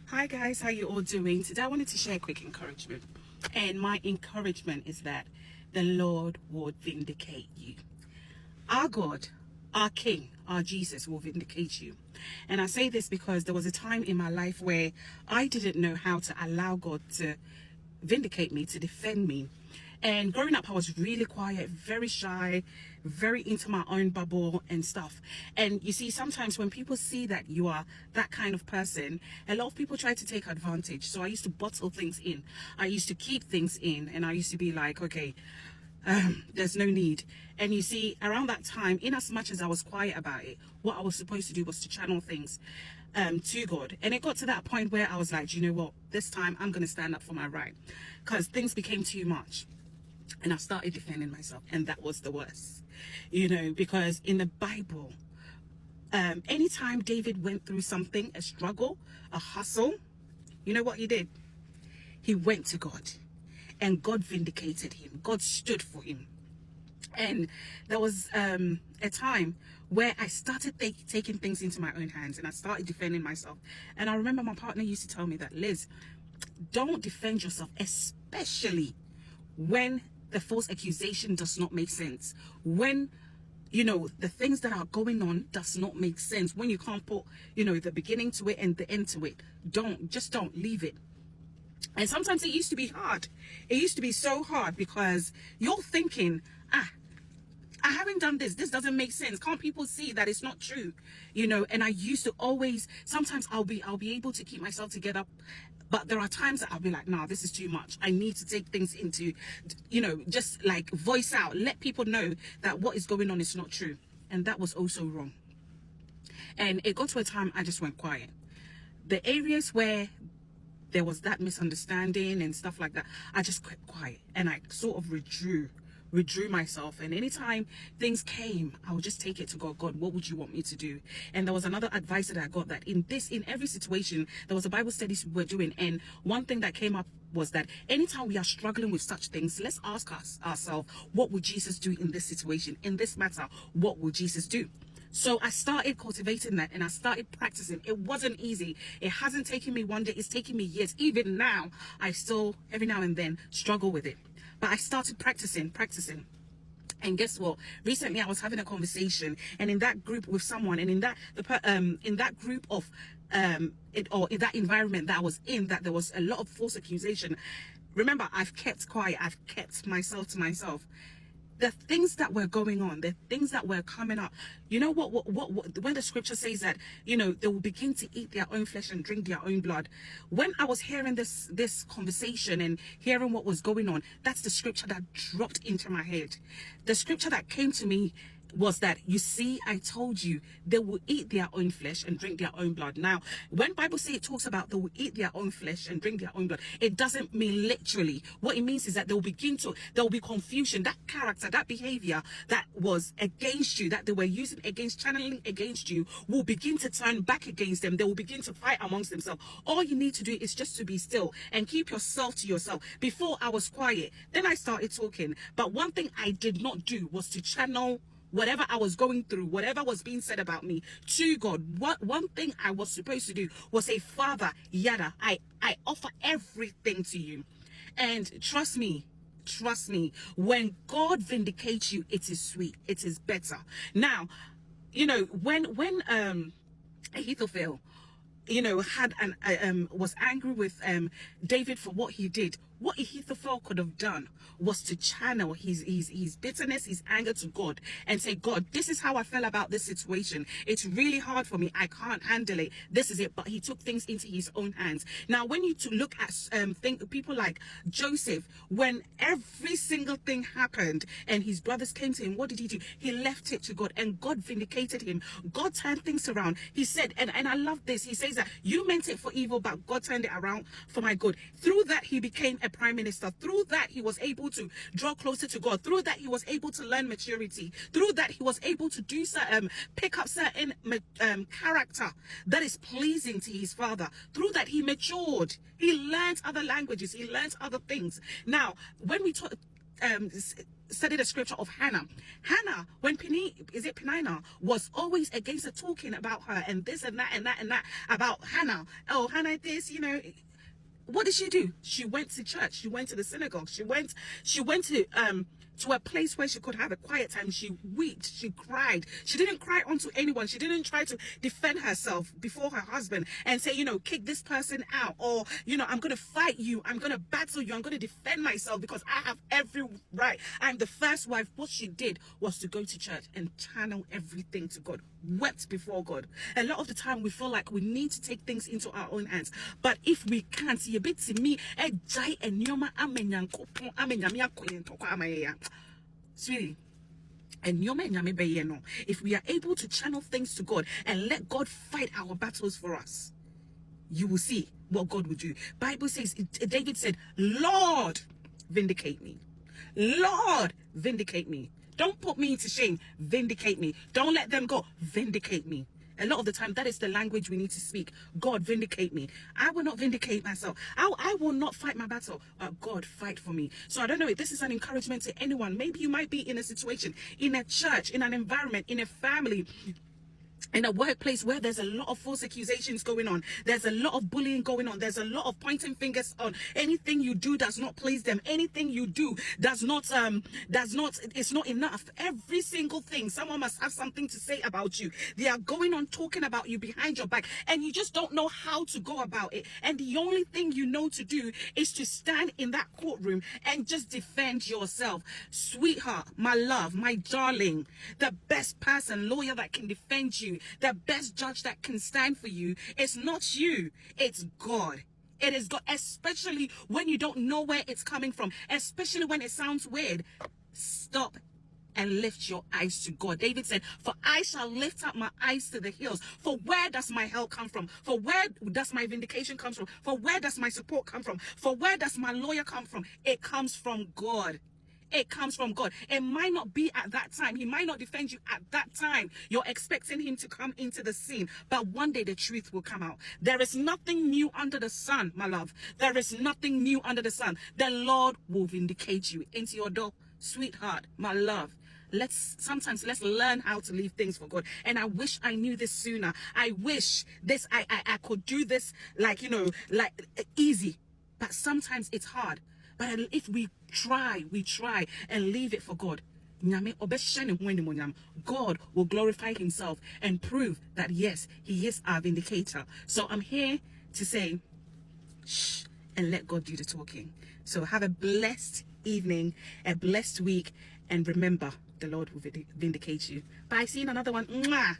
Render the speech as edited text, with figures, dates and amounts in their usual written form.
Hi guys, how you all doing? Today I wanted to share a quick encouragement. And my encouragement is that the Lord would vindicate you. Our God, our King, our Jesus will vindicate you. And I say this because there was a time in my life where I didn't know how to allow God to vindicate me, to defend me. And growing up, I was really quiet, very shy, very into my own bubble and stuff. And you see, sometimes when people see that you are that kind of person, a lot of people try to take advantage. So I used to bottle things in. I used to keep things in, and I used to be like, okay, there's no need. And you see, around that time, in as much as I was quiet about it, what I was supposed to do was to channel things to God. And it got to that point where I was like, you know what, this time I'm going to stand up for my right, because things became too much. And I started defending myself, and that was the worst, you know, because in the Bible, anytime David went through something, a struggle, a hustle, you know what he did? He went to God, and God vindicated him. God stood for him. And there was a time where I started taking things into my own hands, and I started defending myself. And I remember my partner used to tell me that, Liz, don't defend yourself, especially when the false accusation does not make sense. When, you know, the things that are going on does not make sense. When you can't put, you know, the beginning to it and the end to it. Don't leave it. And sometimes it used to be hard. It used to be so hard because you're thinking, I haven't done this. This doesn't make sense. Can't people see that it's not true? You know, and I used to always, sometimes I'll be able to keep myself together. But there are times that I'll be like, nah, this is too much. I need to take things into, you know, just like voice out, let people know that what is going on is not true. And that was also wrong. And it got to a time I just went quiet. The areas where there was that misunderstanding and stuff like that, I just kept quiet, and I sort of withdrew myself. And anytime things came, I would just take it to God. God, what would you want me to do? And there was another advice that I got, that in every situation, there was a Bible study we were doing, and one thing that came up was that anytime we are struggling with such things, let's ask ourselves, what would Jesus do in this situation, in this matter? What would Jesus do? So I started cultivating that, and I started practicing. It wasn't easy. It hasn't taken me one day. It's taken me years. Even now, I still, every now and then, struggle with it. But I started practicing. And guess what? Recently, I was having a conversation, and in that group with someone, and in that group of, or in that environment that I was in, that there was a lot of false accusation. Remember, I've kept quiet. I've kept myself to myself. The things that were going on, the things that were coming up, you know what, when the scripture says that, you know, they will begin to eat their own flesh and drink their own blood. When I was hearing this conversation and hearing what was going on, that's the scripture that dropped into my head. The scripture that came to me was that, you see, I told you, they will eat their own flesh and drink their own blood. Now, when Bible says, it talks about they will eat their own flesh and drink their own blood, it doesn't mean literally. What it means is that there will be confusion. That character, that behavior that was against you, that they were using against, channeling against you, will begin to turn back against them. They will begin to fight amongst themselves. All you need to do is just to be still and keep yourself to yourself. Before, I was quiet, then I started talking. But one thing I did not do was to channel whatever I was going through, whatever was being said about me, to God. One thing I was supposed to do was say, Father, yada, I offer everything to you. And trust me, when God vindicates you, it is sweet, it is better. Now, you know, when Ahithophel, you know, was angry with David for what he did, what Ahithophel could have done was to channel his bitterness, his anger to God, and say, God, this is how I feel about this situation. It's really hard for me. I can't handle it. This is it. But he took things into his own hands. Now, when you look at people like Joseph, when every single thing happened and his brothers came to him, what did he do? He left it to God, and God vindicated him. God turned things around. He said, and I love this, he says that you meant it for evil, but God turned it around for my good. Through that, he became a prime minister. Through that, he was able to draw closer to God. Through that, he was able to learn maturity. Through that, he was able to do pick up certain character that is pleasing to his father. Through that, he matured. He learned other languages. He learned other things. Now, when we talk, studied the scripture of Hannah. Hannah, when Penina was always against her, talking about her and this and that and that and that about Hannah. Oh, Hannah, this, you know. What did she do? She went to church. She went to the synagogue. She went to a place where she could have a quiet time. She wept. She cried. She didn't cry onto anyone. She didn't try to defend herself before her husband and say, you know, kick this person out, or, you know, I'm going to fight you. I'm going to battle you. I'm going to defend myself because I have every right. I'm the first wife. What she did was to go to church and channel everything to God. Wept before God. A lot of the time we feel like we need to take things into our own hands, but if we can't, see a bit to me, sweetie, if we are able to channel things to God and let God fight our battles for us, you will see what God will do. Bible says, David said, Lord, vindicate me. Lord, vindicate me. Don't put me to shame. Vindicate me. Don't let them go. Vindicate me. A lot of the time, that is the language we need to speak. God, vindicate me. I will not vindicate myself. I will not fight my battle. God, fight for me. So I don't know if this is an encouragement to anyone. Maybe you might be in a situation, in a church, in an environment, in a family, in a workplace where there's a lot of false accusations going on. There's a lot of bullying going on. There's a lot of pointing fingers on. Anything you do does not please them. Anything you do it's not enough. Every single thing, someone must have something to say about you. They are going on talking about you behind your back, and you just don't know how to go about it. And the only thing you know to do is to stand in that courtroom and just defend yourself. Sweetheart, my love, my darling, the best person, lawyer that can defend you, the best judge that can stand for you, it's not you, it's God. It is God, especially when you don't know where it's coming from, especially when it sounds weird. Stop and lift your eyes to God. David said, for I shall lift up my eyes to the hills. For where does my help come from? For where does my vindication come from? For where does my support come from? For where does my lawyer come from? It comes from God. It comes from God. It might not be at that time. He might not defend you at that time. You're expecting him to come into the scene. But one day the truth will come out. There is nothing new under the sun, my love. There is nothing new under the sun. The Lord will vindicate you into your door. Sweetheart, my love. Let's learn how to leave things for God. And I wish I knew this sooner. I wish I could do this like easy. But sometimes it's hard. But if we try and leave it for God, God will glorify himself and prove that, yes, he is our vindicator. So I'm here to say, shh, and let God do the talking. So have a blessed evening, a blessed week, and remember, the Lord will vindicate you. Bye. See you in another one. Mwah.